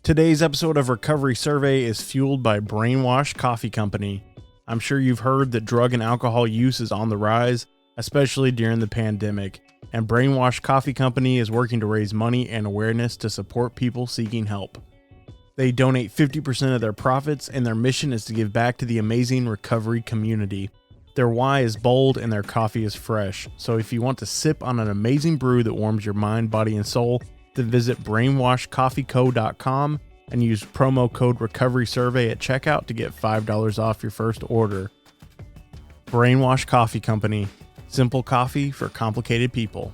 Today's episode of Recovery Survey is fueled by Brainwash Coffee Company. I'm sure you've heard that drug and alcohol use is on the rise, especially during the pandemic, and Brainwash Coffee Company is working to raise money and awareness to support people seeking help. They donate 50% of their profits, and their mission is to give back to the amazing recovery community. Their why is bold and their coffee is fresh, so if you want to sip on an amazing brew that warms your mind, body, and soul, then visit brainwashcoffeeco.com and use promo code RECOVERYSURVEY at checkout to get $5 off your first order. Brainwash Coffee Company. Simple coffee for complicated people.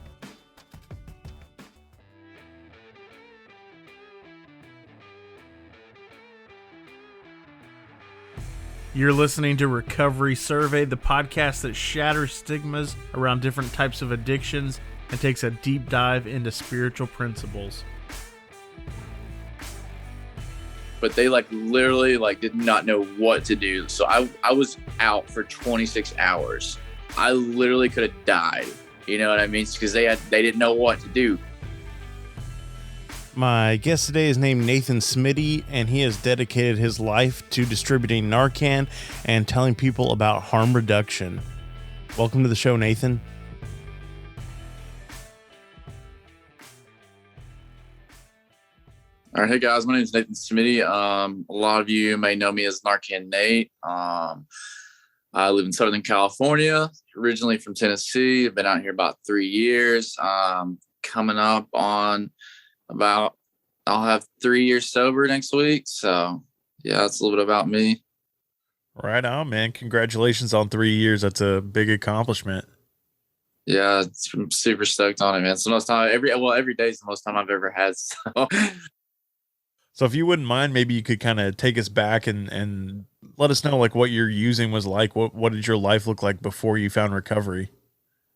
You're listening to Recovery Survey, the podcast that shatters stigmas around different types of addictions and takes a deep dive into spiritual principles. But they literally did not know what to do. So I was out for 26 hours. I literally could have died. You know what I mean? Because they didn't know what to do. My guest today is named Nathan Smiddy, and he has dedicated his life to distributing Narcan and telling people about harm reduction. Welcome to the show, Nathan. All right, hey guys, my name is Nathan Smiddy. A lot of you may know me as Narcan Nate. I live in Southern California, originally from Tennessee. I've been out here about 3 years. Coming up on I'll have 3 years sober next week. So yeah, that's a little bit about me. Right on, man. Congratulations on 3 years. That's a big accomplishment. Yeah, I'm super stoked on it, man. It's the most time every day is the most time I've ever had. So if you wouldn't mind, maybe you could kind of take us back and let us know what your using was like. What did your life look like before you found recovery?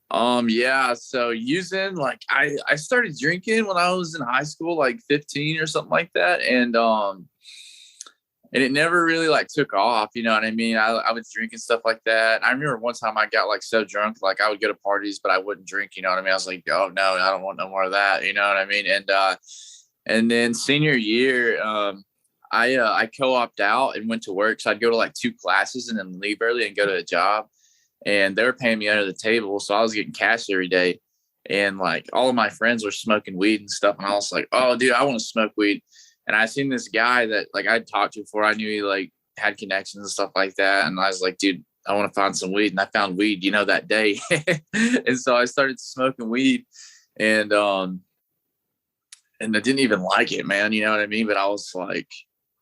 Yeah. So using, I started drinking when I was in high school, 15 or something like that. And it never really took off. You know what I mean? I was drinking stuff like that. I remember one time I got so drunk, I would go to parties, but I wouldn't drink. You know what I mean? I was like, oh no, I don't want no more of that. You know what I mean? And then senior year, I co-opted out and went to work. So I'd go to 2 classes and then leave early and go to a job. And they were paying me under the table. So I was getting cash every day. And all of my friends were smoking weed and stuff. And I was like, oh, dude, I want to smoke weed. And I seen this guy that I'd talked to before. I knew he had connections and stuff like that. And I was like, dude, I want to find some weed. And I found weed, that day. And so I started smoking weed. And I didn't even like it, man. You know what I mean? But I was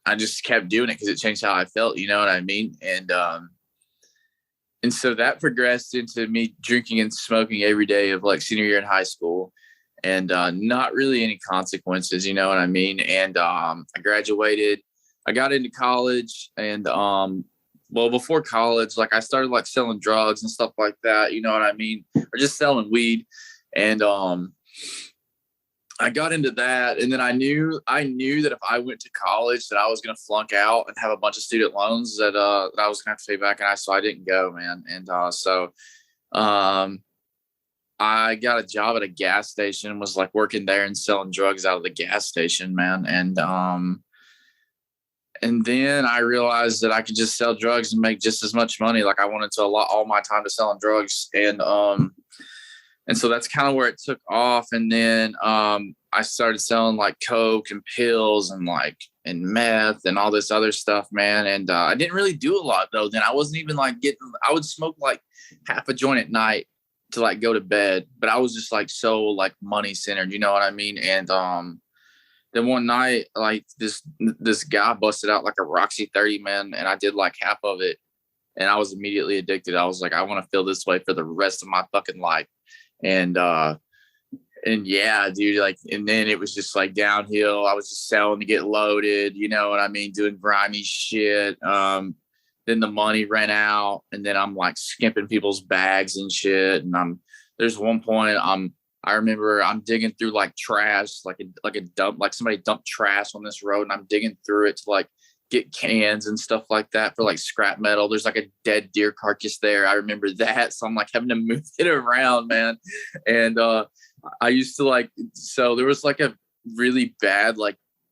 I just kept doing it because it changed how I felt. You know what I mean? And so that progressed into me drinking and smoking every day of senior year in high school, and not really any consequences. You know what I mean? And I graduated. I got into college, and before college, I started selling drugs and stuff like that. You know what I mean? Or just selling weed, and I got into that, and then I knew that if I went to college that I was going to flunk out and have a bunch of student loans that I was going to have to pay back. And so I didn't go, man. And so I got a job at a gas station, was working there and selling drugs out of the gas station, man. And then I realized that I could just sell drugs and make just as much money. I wanted to allot all my time to selling drugs. And so that's kind of where it took off. And then I started selling coke and pills and meth and all this other stuff, man. And I didn't really do a lot though. Then I wasn't even I would smoke half a joint at night to go to bed. But I was just so money centered, you know what I mean? And then one night, this guy busted out a Roxy 30, man. And I did half of it. And I was immediately addicted. I was I want to feel this way for the rest of my fucking life. And yeah, dude, and then it was just downhill. I was just selling to get loaded, you know what I mean? Doing grimy shit. Then the money ran out, and then I'm skimping people's bags and shit. And there's one point I remember I'm digging through trash, a dump, somebody dumped trash on this road, and I'm digging through it to get cans and stuff like that for scrap metal. There's a dead deer carcass there. I remember that. So I'm having to move it around, man. And I used to so there was a really bad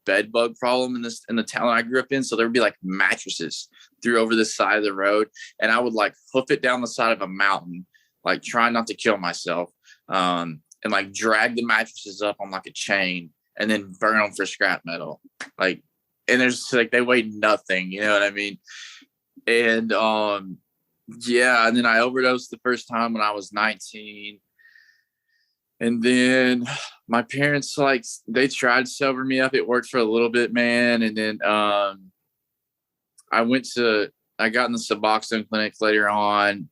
bed bug problem in the town I grew up in. So there would be like mattresses through over the side of the road, and I would like hoof it down the side of a mountain, like trying not to kill myself, and like drag the mattresses up on like a chain and then burn them for scrap metal. Like, and there's like, they weigh nothing, you know what I mean? And yeah, and then I overdosed the first time when I was 19. And then my parents, like, they tried to sober me up. It worked for a little bit, man. And then I got in the Suboxone clinic later on,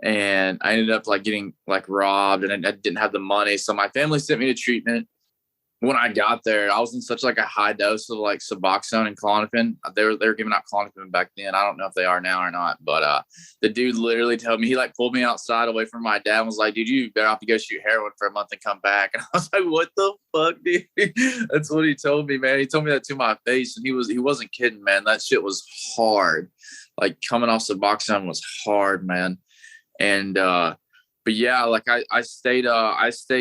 and I ended up like getting like robbed, and I didn't have the money. So my family sent me to treatment. When I got there, I was in such like a high dose of like Suboxone and Klonopin. They were giving out Klonopin back then. I don't know if they are now or not, but the dude literally told me, he like pulled me outside away from my dad and was like, dude, you better have to go shoot heroin for a month and come back. And I was like, what the fuck, dude? That's what he told me, man. He told me that to my face, and he wasn't kidding, man. That shit was hard. Like coming off Suboxone was hard, man. And but yeah, like I stayed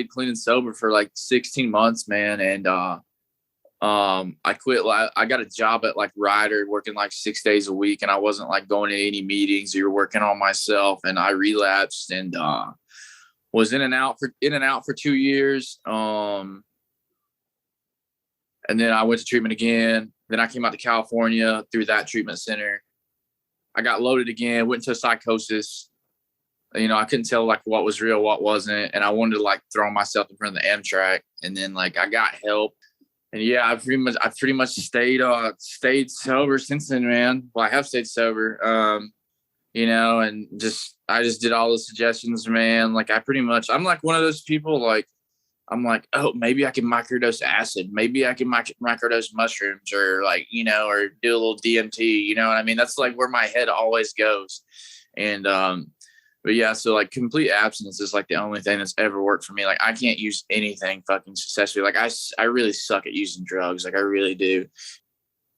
clean and sober for like 16 months, man. And I quit. I got a job at like Ryder, working like 6 days a week, and I wasn't like going to any meetings or working on myself. And I relapsed and was in and out for 2 years. And then I went to treatment again. Then I came out to California through that treatment center. I got loaded again, went into psychosis. You know, I couldn't tell like what was real, what wasn't. And I wanted to like throw myself in front of the Amtrak. And then like I got help. And yeah, I pretty much stayed sober since then, man. Well, I have stayed sober. You know, and I just did all the suggestions, man. Like I'm like one of those people, like, I'm like, oh, maybe I can microdose acid. Maybe I can microdose mushrooms, or like, you know, or do a little DMT, you know what I mean? That's like where my head always goes. And, but yeah, so like complete abstinence is like the only thing that's ever worked for me. Like I can't use anything fucking successfully. Like I really suck at using drugs. Like I really do.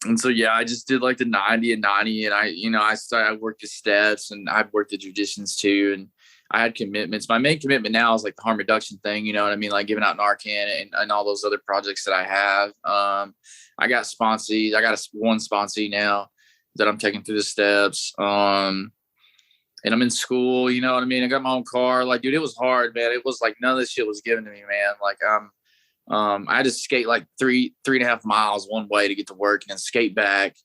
And so, yeah, I just did like the 90 and 90, and I worked the steps, and I've worked the traditions too. And I had commitments. My main commitment now is like the harm reduction thing. You know what I mean? Like giving out Narcan and all those other projects that I have. I got sponsees. I got one sponsee now that I'm taking through the steps. And I'm in school, you know what I mean? I got my own car. Like, dude, it was hard, man. It was like none of this shit was given to me, man. Like, I had to skate like 3.5 miles one way to get to work and then skate back.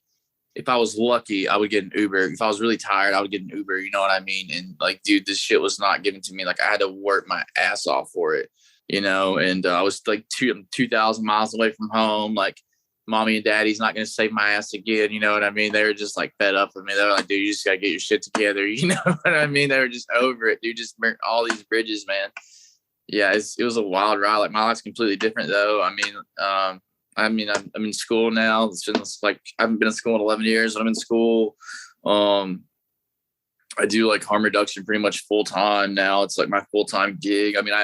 If I was lucky, I would get an Uber. If I was really tired, I would get an Uber. You know what I mean? And like, dude, this shit was not given to me. Like, I had to work my ass off for it, you know? And I was like 2,000 miles away from home. Like, mommy and daddy's not going to save my ass again. You know what I mean? They were just like fed up with me. They were like, dude, you just got to get your shit together. You know what I mean? They were just over it. Dude, just burnt all these bridges, man. Yeah, it was a wild ride. Like my life's completely different though. I'm in school now. It's like, I haven't been in school in 11 years. I'm in school. I do like harm reduction pretty much full time now. It's like my full time gig. I mean,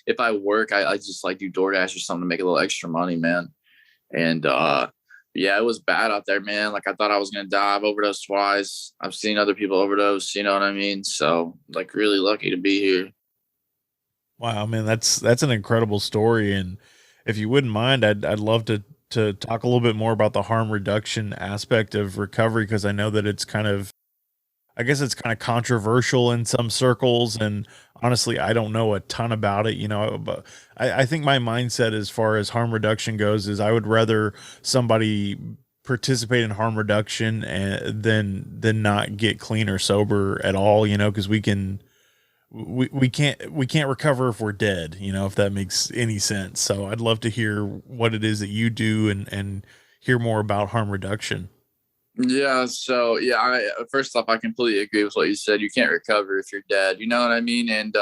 if I work, I just like do DoorDash or something to make a little extra money, man. And yeah, it was bad out there, man. Like I thought I was gonna die. I've overdosed twice. I've seen other people overdose, you know what I mean? So like really lucky to be here. Wow, man, that's an incredible story. And if you wouldn't mind, I'd love to talk a little bit more about the harm reduction aspect of recovery, because I know that it's kind of, I guess it's kind of controversial in some circles, and honestly, I don't know a ton about it, you know, but I think my mindset as far as harm reduction goes is I would rather somebody participate in harm reduction than not get clean or sober at all, you know, because we can't recover if we're dead, you know, if that makes any sense. So I'd love to hear what it is that you do and hear more about harm reduction. Yeah. So yeah, first off, I completely agree with what you said. You can't recover if you're dead. You know what I mean? And,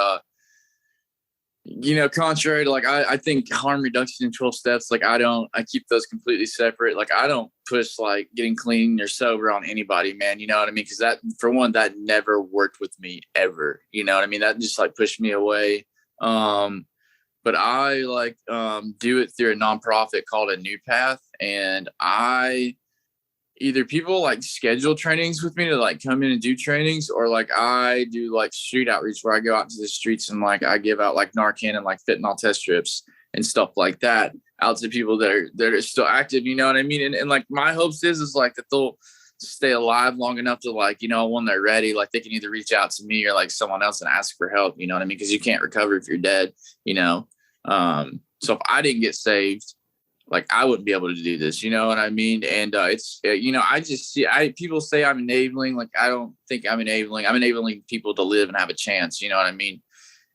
you know, contrary to like, I think harm reduction in 12 steps, like I keep those completely separate. Like I don't push like getting clean or sober on anybody, man. You know what I mean? Cause that, for one, that never worked with me ever. You know what I mean? That just like pushed me away. But I like, do it through a nonprofit called A New Path. And either people like schedule trainings with me to like come in and do trainings, or like I do like street outreach where I go out to the streets and like I give out like Narcan and like fentanyl test strips and stuff like that out to people that are still active, you know what I mean? And like my hopes is like that they'll stay alive long enough to like, you know, when they're ready, like they can either reach out to me or like someone else and ask for help, you know what I mean? Because you can't recover if you're dead, you know. So if I didn't get saved, like I wouldn't be able to do this, you know what I mean? And it's you know, I just see people say I'm enabling, like I don't think I'm enabling. I'm enabling people to live and have a chance, you know what I mean?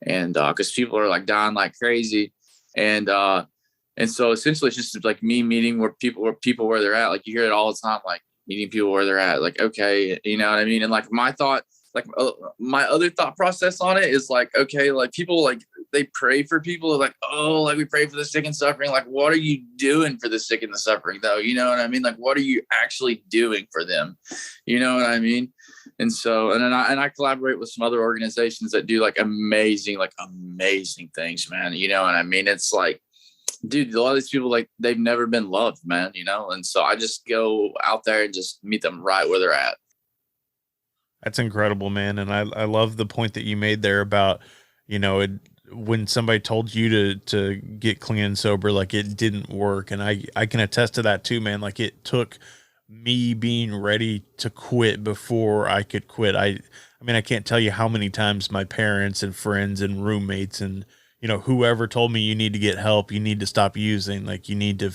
And because people are like dying like crazy, and so essentially it's just like me meeting where they're at. Like you hear it all the time, like meeting people where they're at. Like, okay, you know what I mean? And like my thought, like my other thought process on it is like, okay, like people like they pray for people like, oh, like we pray for the sick and suffering. Like, what are you doing for the sick and the suffering though? You know what I mean? Like, what are you actually doing for them? You know what I mean? And so, and then I collaborate with some other organizations that do like amazing things, man. You know what I mean? It's like, dude, a lot of these people, like they've never been loved, man, you know? And so I just go out there and just meet them right where they're at. That's incredible, man. And I love the point that you made there about, you know, when somebody told you to get clean and sober, like it didn't work. And I can attest to that too, man. Like it took me being ready to quit before I could quit. I mean, I can't tell you how many times my parents and friends and roommates and, you know, whoever told me you need to get help, you need to stop using, like you need to,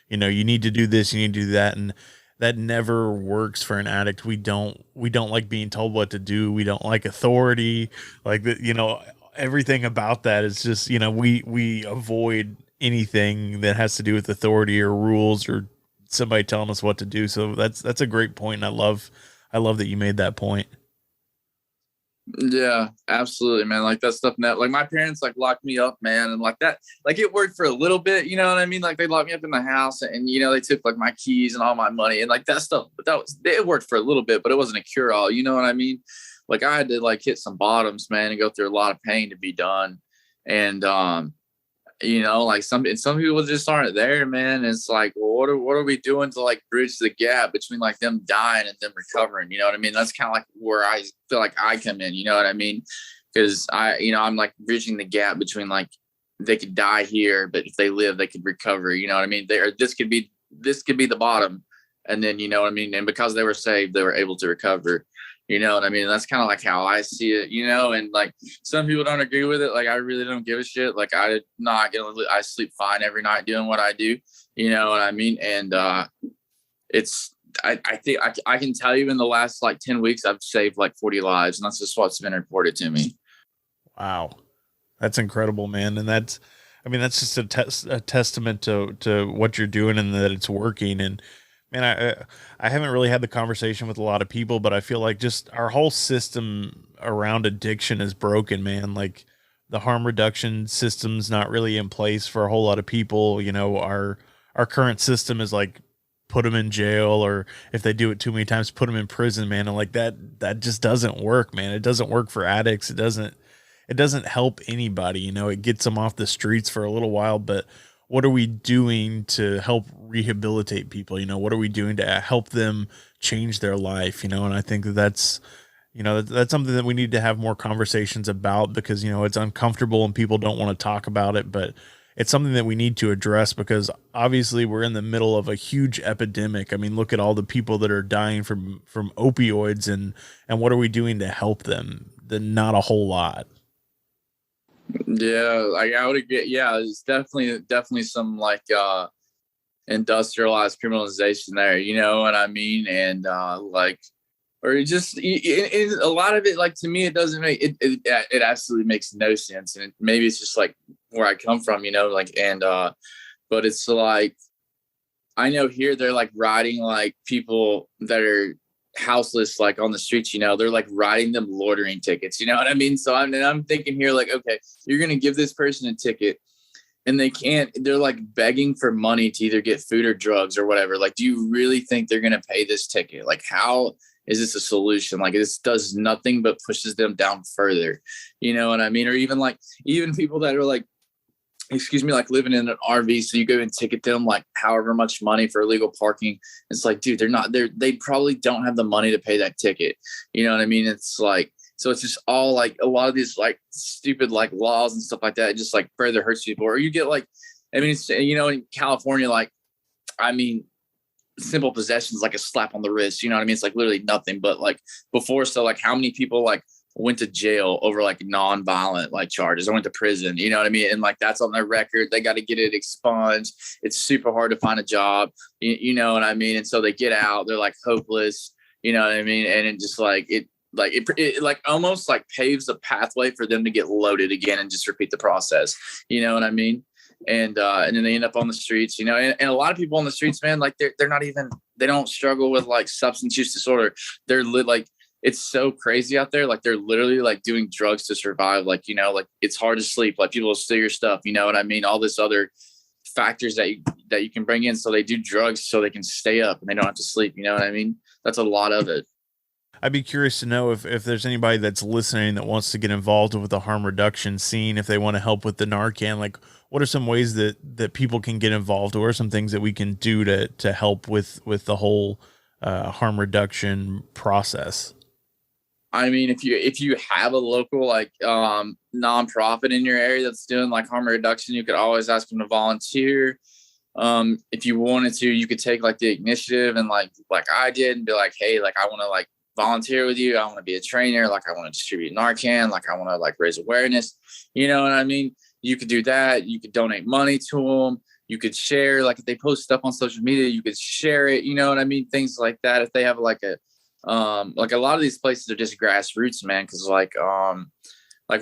you know, you need to do this, you need to do that. And that never works for an addict. We don't like being told what to do. We don't like authority. Like that, you know, everything about that is just, you know, we avoid anything that has to do with authority or rules or somebody telling us what to do. So that's a great point. And I love that you made that point. Yeah, absolutely, man. Like that stuff that like my parents like locked me up, man, and like that, like it worked for a little bit, you know what I mean? Like they locked me up in the house and you know, they took like my keys and all my money and like that stuff, but it worked for a little bit, but it wasn't a cure all, you know what I mean? Like I had to like hit some bottoms, man, and go through a lot of pain to be done. And you know, like some people just aren't there, man. It's like, well, what are we doing to like bridge the gap between like them dying and them recovering? You know what I mean? That's kind of like where I feel like I come in. You know what I mean? Because I'm like bridging the gap between like they could die here, but if they live, they could recover. You know what I mean? This could be the bottom, and then you know what I mean. And because they were saved, they were able to recover. You know what I mean? That's kind of like how I see it, you know, and like some people don't agree with it. Like, I really don't give a shit. Like I sleep fine every night doing what I do. You know what I mean? And I think I can tell you in the last like 10 weeks, I've saved like 40 lives, and that's just what's been reported to me. Wow. That's incredible, man. And that's just a testament to what you're doing and that it's working. And man, I haven't really had the conversation with a lot of people, but I feel like just our whole system around addiction is broken, man. Like the harm reduction system's not really in place for a whole lot of people. You know, our current system is like put them in jail, or if they do it too many times, put them in prison, man. And like that just doesn't work, man. It doesn't work for addicts. It doesn't help anybody. You know, it gets them off the streets for a little while, but what are we doing to help rehabilitate people? You know, what are we doing to help them change their life? You know, and I think that's something that we need to have more conversations about, because, you know, it's uncomfortable and people don't want to talk about it, but it's something that we need to address, because obviously we're in the middle of a huge epidemic. I mean, look at all the people that are dying from opioids, and what are we doing to help them? Not a whole lot. Yeah, like I would agree. Yeah, it's definitely some like industrialized criminalization there, you know what I mean? And like, or just a lot of it, like to me, it doesn't make it absolutely makes no sense. And maybe it's just like where I come from, you know, like, and but it's like I know here they're like riding like people that are houseless, like on the streets, you know, they're like writing them loitering tickets, you know what I mean? So I'm thinking here, like, okay, you're going to give this person a ticket and they're like begging for money to either get food or drugs or whatever. Like, do you really think they're going to pay this ticket? Like, how is this a solution? Like, this does nothing but pushes them down further. You know what I mean? Or even people that are like, excuse me, like living in an RV. So you go and ticket them like however much money for illegal parking. It's like, dude, they probably don't have the money to pay that ticket. You know what I mean? It's like, so it's just all like a lot of these like stupid like laws and stuff like that. It just like further hurts people. Or you get like, I mean, it's, you know, in California, like, I mean, simple possessions like a slap on the wrist, you know what I mean? It's like literally nothing. But like before, so like how many people like went to jail over like non-violent like charges, or went to prison, you know what I mean? And like that's on their record. They got to get it expunged. It's super hard to find a job, you know what I mean? And so they get out, they're like hopeless, you know what I mean? And it just like it like almost like paves a pathway for them to get loaded again and just repeat the process, you know what I mean? And then they end up on the streets, you know, and a lot of people on the streets, man, like they're not even, they don't struggle with like substance use disorder. They're like, it's so crazy out there. Like they're literally like doing drugs to survive. Like, you know, like it's hard to sleep. Like people will steal your stuff, you know what I mean? All this other factors that you can bring in. So they do drugs so they can stay up and they don't have to sleep. You know what I mean? That's a lot of it. I'd be curious to know if there's anybody that's listening that wants to get involved with the harm reduction scene, if they want to help with the Narcan, like what are some ways that people can get involved? What are some things that we can do to help with the whole harm reduction process? I mean, if you have a local like nonprofit in your area that's doing like harm reduction, you could always ask them to volunteer. If you wanted to, you could take like the initiative and like I did and be like, hey, like I want to like volunteer with you. I want to be a trainer. Like I want to distribute Narcan. Like I want to like raise awareness. You know what I mean? You could do that. You could donate money to them. You could share, like if they post stuff on social media, you could share it. You know what I mean? Things like that. If they have like a lot of these places are just grassroots, man. Cause like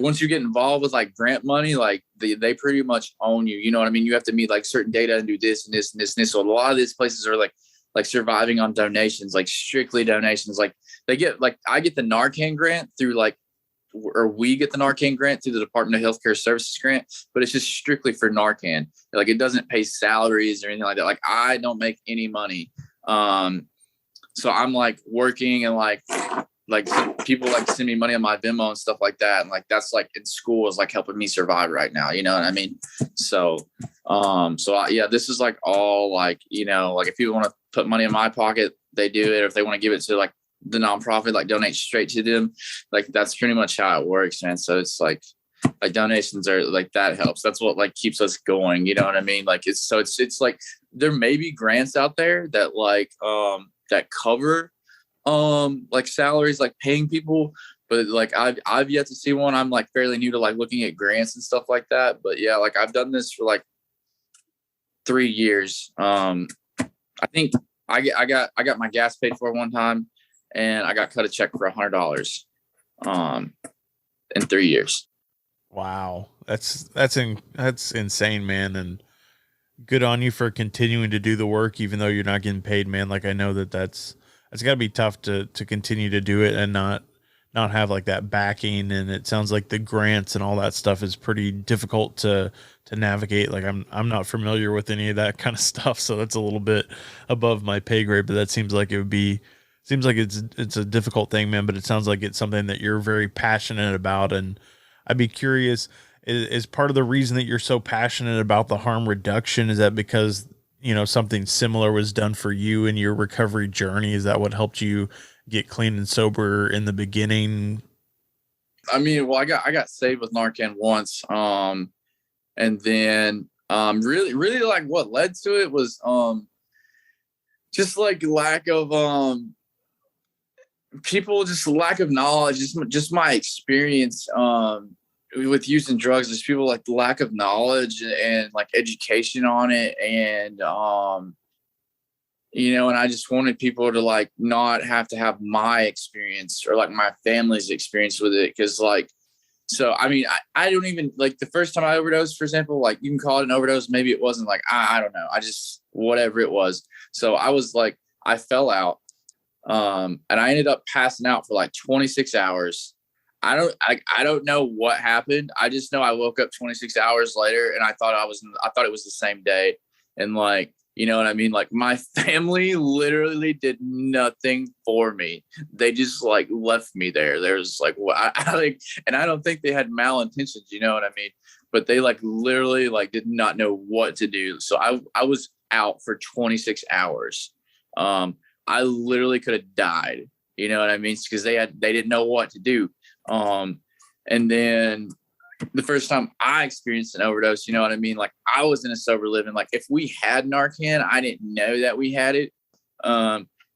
once you get involved with like grant money, like they pretty much own you. You know what I mean? You have to meet like certain data and do this and this and this and this. So a lot of these places are like surviving on donations, like strictly donations. Like they get like, I get the Narcan grant through like, or we get the Narcan grant through the Department of Healthcare Services grant, but it's just strictly for Narcan. Like it doesn't pay salaries or anything like that. Like I don't make any money. So I'm like working and like people like send me money on my Venmo and stuff like that. And like, that's like in school is like helping me survive right now. You know what I mean? So, yeah, this is like all like, you know, like if people want to put money in my pocket, they do it. Or if they want to give it to like the nonprofit, like donate straight to them. Like that's pretty much how it works, man. So it's like donations are like, that helps. That's what like keeps us going. You know what I mean? Like it's like there may be grants out there that like, that cover like salaries, like paying people, but like I've yet to see one. I'm like fairly new to like looking at grants and stuff like that, but yeah, like I've done this for like 3 years. I think I got my gas paid for one time, and I got cut a check for $100 in 3 years. Wow, that's insane, man. And good on you for continuing to do the work, even though you're not getting paid, man. Like I know that's gotta be tough to continue to do it and not have like that backing. And it sounds like the grants and all that stuff is pretty difficult to navigate. Like I'm not familiar with any of that kind of stuff. So that's a little bit above my pay grade, but that seems like it's a difficult thing, man. But it sounds like it's something that you're very passionate about. And I'd be curious, is part of the reason that you're so passionate about the harm reduction, is that because, you know, something similar was done for you in your recovery journey? Is that what helped you get clean and sober in the beginning? I mean, well, I got saved with Narcan once. And then really like what led to it was just like lack of people, just lack of knowledge, just my experience with using drugs. There's people like the lack of knowledge and like education on it, and you know, and I just wanted people to like not have to have my experience or like my family's experience with it, because like, so I mean, I don't even like the first time I overdosed, for example, like you can call it an overdose, maybe it wasn't, like I don't know, I just whatever it was. So I was like, I fell out. And I ended up passing out for like 26 hours. I don't know what happened. I just know I woke up 26 hours later and I thought it was the same day. And like, you know what I mean? Like my family literally did nothing for me. They just like left me there. There's like, I like, and I don't think they had malintentions, you know what I mean? But they like literally like did not know what to do. So I was out for 26 hours. I literally could have died, you know what I mean? Because they didn't know what to do. And then, the first time I experienced an overdose, you know what I mean? Like I was in a sober living. Like if we had Narcan, I didn't know that we had it.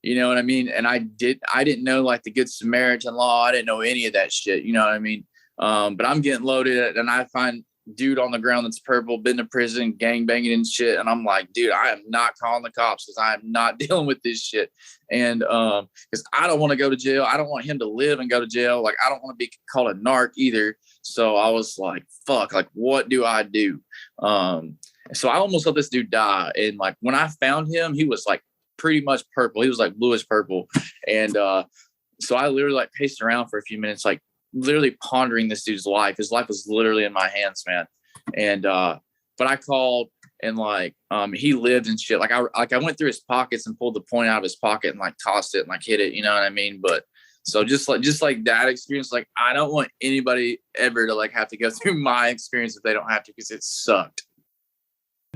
You know what I mean? And I didn't know like the Good Samaritan law. I didn't know any of that shit. You know what I mean? But I'm getting loaded and I find dude on the ground that's purple, been to prison, gang banging and shit. And I'm like, dude, I am not calling the cops because I am not dealing with this shit. And because I don't want to go to jail. I don't want him to live and go to jail. Like I don't want to be called a narc either. So I was like, fuck, like what do I do? So I almost let this dude die. And like when I found him, he was like pretty much purple. He was like bluish purple. And so I literally like paced around for a few minutes, like literally pondering this dude's life. His life was literally in my hands, man. And but I called and like he lived and shit. Like I went through his pockets and pulled the point out of his pocket and like tossed it and like hit it, you know what I mean? But so just like that experience, like I don't want anybody ever to like have to go through my experience if they don't have to, because it sucked.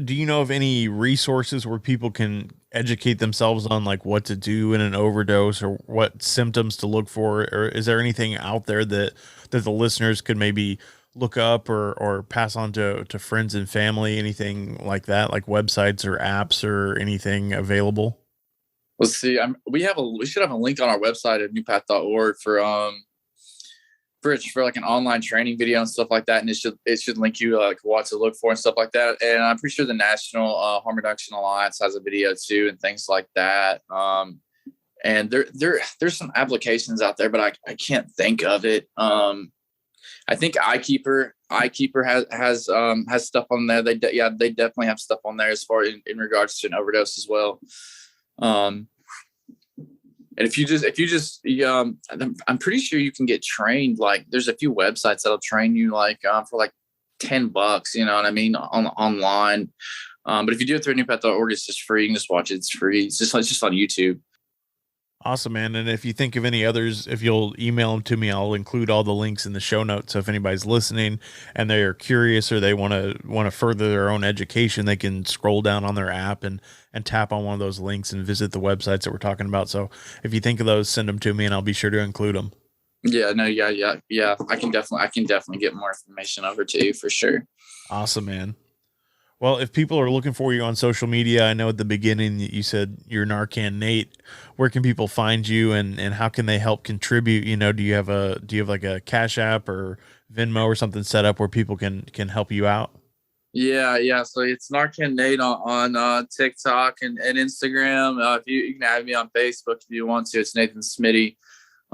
Do you know of any resources where people can educate themselves on like what to do in an overdose or what symptoms to look for? Or is there anything out there that the listeners could maybe look up or pass on to friends and family, anything like that, like websites or apps or anything available? Let's see. We should have a link on our website at newpath.org for like an online training video and stuff like that. And it should link you like what to look for and stuff like that. And I'm pretty sure the National Harm Reduction Alliance has a video too and things like that. And there's some applications out there, but I can't think of it. I think iKeeper has stuff on there. They definitely have stuff on there as far in regards to an overdose as well. And if you just, I'm pretty sure you can get trained. Like there's a few websites that'll train you like for like $10, you know what I mean, online. But if you do it through newpath.org, it's just free. You can just watch it. It's free. It's just on YouTube. Awesome, man. And if you think of any others, if you'll email them to me, I'll include all the links in the show notes. So if anybody's listening and they're curious or they want to further their own education, they can scroll down on their app and tap on one of those links and visit the websites that we're talking about. So if you think of those, send them to me and I'll be sure to include them. Yeah, no, yeah. I can definitely get more information over to you for sure. Awesome, man. Well, if people are looking for you on social media, I know at the beginning you said you're Narcan Nate. Where can people find you and how can they help contribute? You know, do you have like a Cash App or Venmo or something set up where people can help you out? Yeah. So it's Narcan Nate on TikTok and Instagram. If you can add me on Facebook if you want to. It's Nathan Smiddy.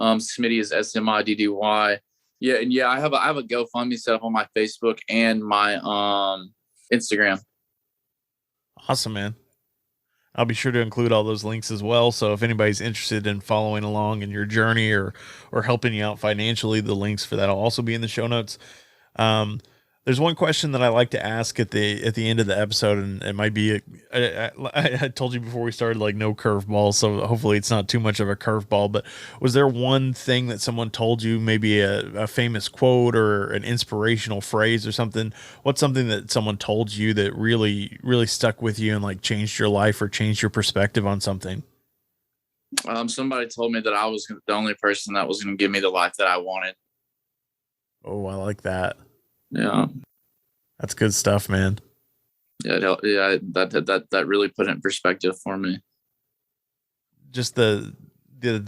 Smiddy is SMIDDY. Yeah, and yeah, I have a GoFundMe set up on my Facebook and my Instagram. Awesome, man. I'll be sure to include all those links as well. So if anybody's interested in following along in your journey or helping you out financially, the links for that will also be in the show notes. There's one question that I like to ask at the end of the episode, and it might be I told you before we started, like, no curveball, so hopefully it's not too much of a curveball. But was there one thing that someone told you, maybe a famous quote or an inspirational phrase or something? What's something that someone told you that really really stuck with you and like changed your life or changed your perspective on something? Somebody told me that I was the only person that was going to give me the life that I wanted. Oh, I like that. Yeah, that's good stuff, man. Yeah, that really put it in perspective for me. Just the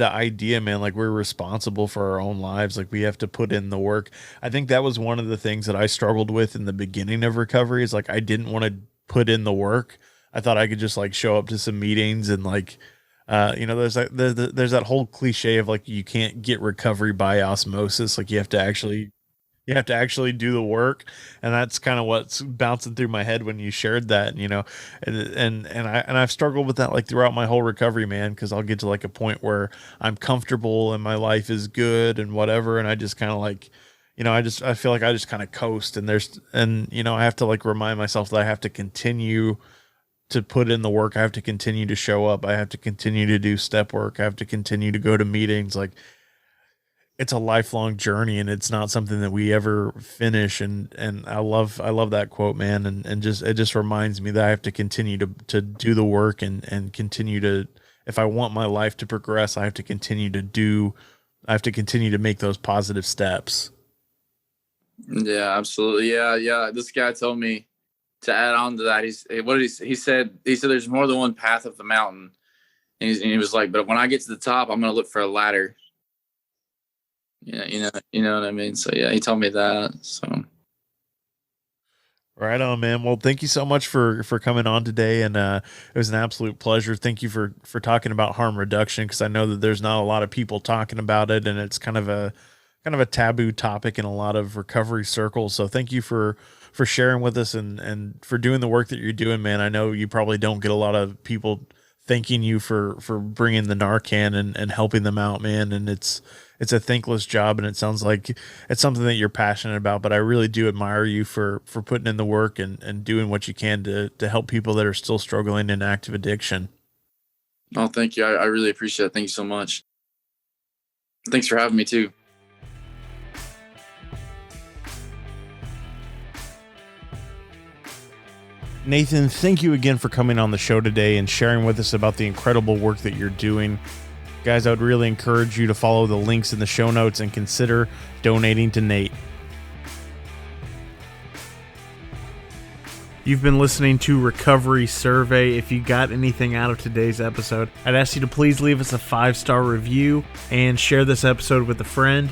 idea, man, like we're responsible for our own lives. Like we have to put in the work. I think that was one of the things that I struggled with in the beginning of recovery, is like I didn't want to put in the work. I thought I could just like show up to some meetings and like there's that whole cliche of like you can't get recovery by osmosis. Like you have to actually do the work. And that's kind of what's bouncing through my head when you shared that, and I've struggled with that like throughout my whole recovery, man. Cause I'll get to like a point where I'm comfortable and my life is good and whatever. And I just kind of like, I feel like I just kind of coast and I have to like remind myself that I have to continue to put in the work. I have to continue to show up. I have to continue to do step work. I have to continue to go to meetings. Like, it's a lifelong journey and it's not something that we ever finish. And I love that quote, man. And it just reminds me that I have to continue to do the work and continue to, if I want my life to progress, I have to continue to make those positive steps. Yeah, absolutely. Yeah, yeah. This guy told me to add on to that. What did he said? He said there's more than one path up the mountain. And he was like, but when I get to the top, I'm gonna look for a ladder. Yeah, you know what I mean. So yeah, he told me that. So Right on, man. Well, thank you so much for coming on today, and it was an absolute pleasure. Thank you for talking about harm reduction, because I know that there's not a lot of people talking about it, and it's kind of a taboo topic in a lot of recovery circles. So thank you for sharing with us, and for doing the work that you're doing, man. I know you probably don't get a lot of people thanking you for bringing the Narcan and helping them out, man. And it's a thankless job, and it sounds like it's something that you're passionate about. But I really do admire you for putting in the work and doing what you can to help people that are still struggling in active addiction. oh, thank you. I really appreciate it. Thank you so much. Thanks for having me too. Nathan, thank you again for coming on the show today and sharing with us about the incredible work that you're doing. Guys, I would really encourage you to follow the links in the show notes and consider donating to Nate. You've been listening to Recovery Survey. If you got anything out of today's episode, I'd ask you to please leave us a 5-star review and share this episode with a friend.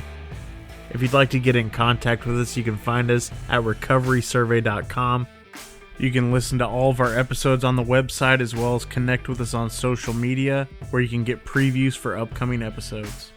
If you'd like to get in contact with us, you can find us at recoverysurvey.com. You can listen to all of our episodes on the website, as well as connect with us on social media, where you can get previews for upcoming episodes.